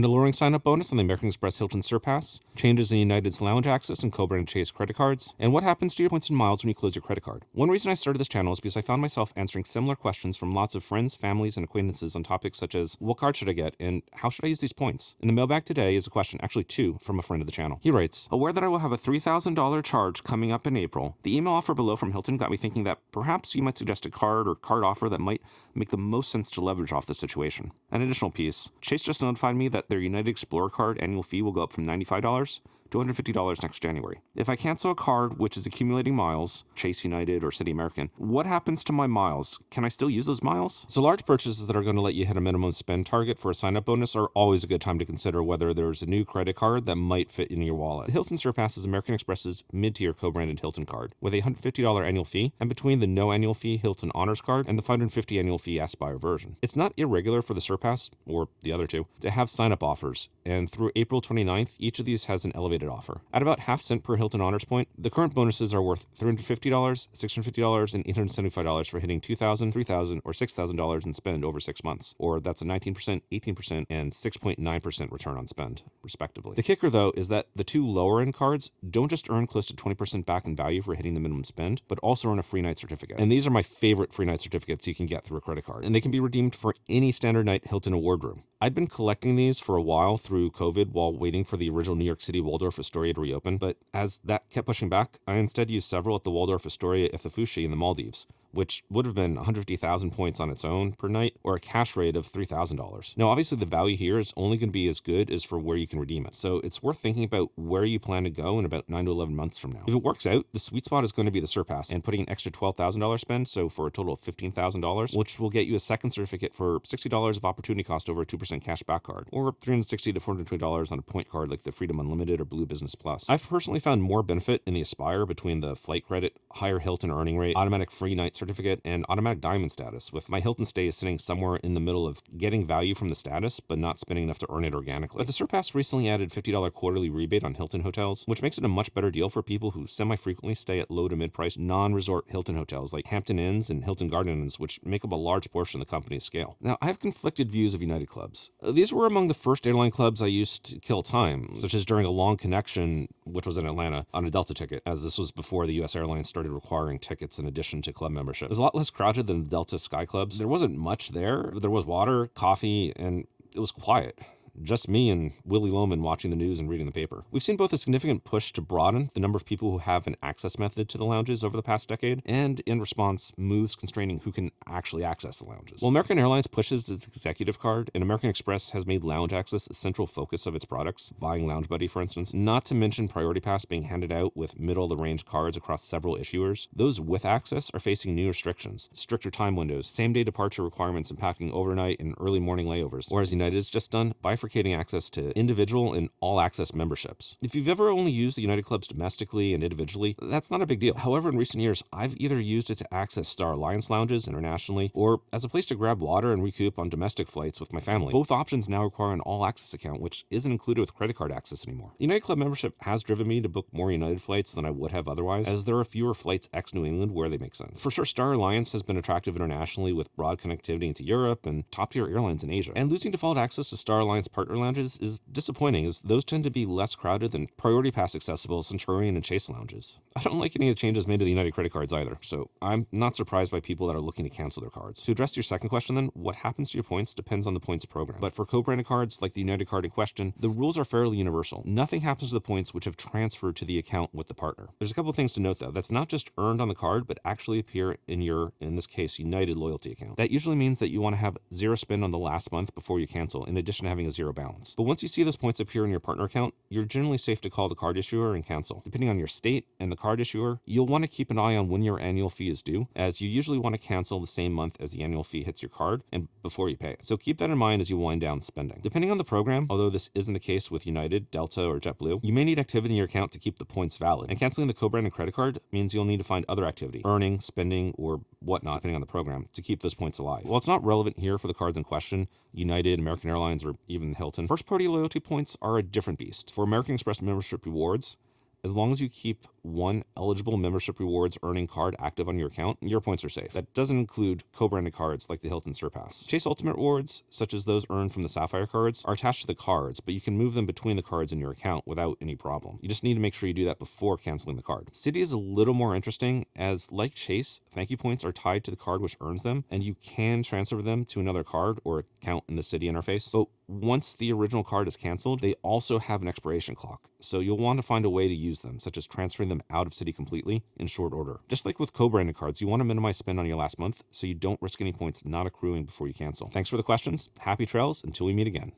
an alluring sign-up bonus on the American Express Hilton Surpass, changes in United's lounge access and co-branded Chase credit cards, and what happens to your points and miles when you close your credit card. One reason I started this channel is because I found myself answering similar questions from lots of friends, families, and acquaintances on topics such as, what card should I get, and how should I use these points? In the mailbag today is a question, actually two, from a friend of the channel. He writes, aware that I will have a $3,000 charge coming up in April, the email offer below from Hilton got me thinking that perhaps you might suggest a card or card offer that might make the most sense to leverage off the situation. An additional piece, Chase just notified me that their United Explorer card annual fee will go up from $95 to $150 next January. If I cancel a card which is accumulating miles, Chase United or City American, what happens to my miles? Can I still use those miles? So large purchases that are going to let you hit a minimum spend target for a sign-up bonus are always a good time to consider whether there's a new credit card that might fit in your wallet. The Hilton Surpass is American Express's mid-tier co-branded Hilton card with a $150 annual fee, and between the no annual fee Hilton Honors card and the $550 annual fee Aspire version. It's not irregular for the Surpass, or the other two, to have sign-up offers, and through April 29th, each of these has an elevated offer. At about half cent per Hilton Honors point, the current bonuses are worth $350, $650, and $875 for hitting $2,000, $3,000, or $6,000 in spend over 6 months, or that's a 19%, 18%, and 6.9% return on spend, respectively. The kicker, though, is that the two lower-end cards don't just earn close to 20% back in value for hitting the minimum spend, but also earn a free night certificate. And these are my favorite free night certificates you can get through a credit card, and they can be redeemed for any standard night Hilton award room. I'd been collecting these for a while through COVID while waiting for the original New York City Waldorf Astoria to reopen, but as that kept pushing back, I instead used several at the Waldorf Astoria Ithafushi in the Maldives, which would have been 150,000 points on its own per night, or a cash rate of $3,000. Now, obviously, the value here is only going to be as good as for where you can redeem it, so it's worth thinking about where you plan to go in about 9 to 11 months from now. If it works out, the sweet spot is going to be the Surpass, and putting an extra $12,000 spend, so for a total of $15,000, which will get you a second certificate for $60 of opportunity cost over a 2% cash back card, or $360 to $420 on a point card like the Freedom Unlimited or Blue Business Plus. I've personally found more benefit in the Aspire between the flight credit, higher Hilton earning rate, automatic free night certificate, and automatic diamond status, with my Hilton stays sitting somewhere in the middle of getting value from the status, but not spending enough to earn it organically. But the Surpass recently added $50 quarterly rebate on Hilton hotels, which makes it a much better deal for people who semi-frequently stay at low to mid-price non-resort Hilton hotels like Hampton Inns and Hilton Garden Inns, which make up a large portion of the company's scale. Now, I have conflicted views of United clubs. These were among the first airline clubs I used to kill time, such as during a long connection, which was in Atlanta, on a Delta ticket, as this was before the U.S. Airlines started requiring tickets in addition to club membership. It was a lot less crowded than the Delta Sky Clubs. There wasn't much there, but there was water, coffee, and it was quiet. Just me and Willie Loman watching the news and reading the paper. We've seen both a significant push to broaden the number of people who have an access method to the lounges over the past decade, and in response, moves constraining who can actually access the lounges. While American Airlines pushes its executive card, and American Express has made lounge access a central focus of its products, buying Lounge Buddy, for instance, not to mention Priority Pass being handed out with middle-of-the-range cards across several issuers, those with access are facing new restrictions, stricter time windows, same-day departure requirements impacting overnight and early morning layovers, whereas United has just done bifurcating access to individual and all-access memberships. If you've ever only used the United clubs domestically and individually, that's not a big deal. However, in recent years, I've either used it to access Star Alliance lounges internationally, or as a place to grab water and recoup on domestic flights with my family. Both options now require an all-access account, which isn't included with credit card access anymore. The United Club membership has driven me to book more United flights than I would have otherwise, as there are fewer flights ex-New England where they make sense. For sure, Star Alliance has been attractive internationally with broad connectivity into Europe and top-tier airlines in Asia. And losing default access to Star Alliance partner lounges is disappointing, as those tend to be less crowded than Priority Pass accessible Centurion and Chase lounges. I don't like any of the changes made to the United credit cards either, so I'm not surprised by people that are looking to cancel their cards. To address your second question then, what happens to your points depends on the points program. But for co-branded cards like the United card in question, the rules are fairly universal. Nothing happens to the points which have transferred to the account with the partner. There's a couple of things to note though. That's not just earned on the card, but actually appear in your, in this case, United loyalty account. That usually means that you want to have zero spend on the last month before you cancel, in addition to having a zero balance. But once you see those points appear in your partner account, you're generally safe to call the card issuer and cancel. Depending on your state and the card issuer, you'll want to keep an eye on when your annual fee is due, as you usually want to cancel the same month as the annual fee hits your card and before you pay it. So keep that in mind as you wind down spending. Depending on the program, although this isn't the case with United, Delta, or JetBlue, you may need activity in your account to keep the points valid. And canceling the co-branded credit card means you'll need to find other activity, earning, spending, or whatnot, depending on the program, to keep those points alive. While it's not relevant here for the cards in question, United, American Airlines, or even Hilton, first-party loyalty points are a different beast. For American Express membership rewards, as long as you keep one eligible membership rewards earning card active on your account, your points are safe. That doesn't include co-branded cards like the Hilton Surpass. Chase Ultimate rewards, such as those earned from the Sapphire cards, are attached to the cards, but you can move them between the cards in your account without any problem. You just need to make sure you do that before canceling the card. Citi is a little more interesting, as like Chase, thank you points are tied to the card which earns them, and you can transfer them to another card or account in the Citi interface. But once the original card is canceled, they also have an expiration clock, so you'll want to find a way to use them, such as transferring them out of Citi completely in short order. Just like with co-branded cards, you want to minimize spend on your last month so you don't risk any points not accruing before you cancel. Thanks for the questions. Happy trails until we meet again.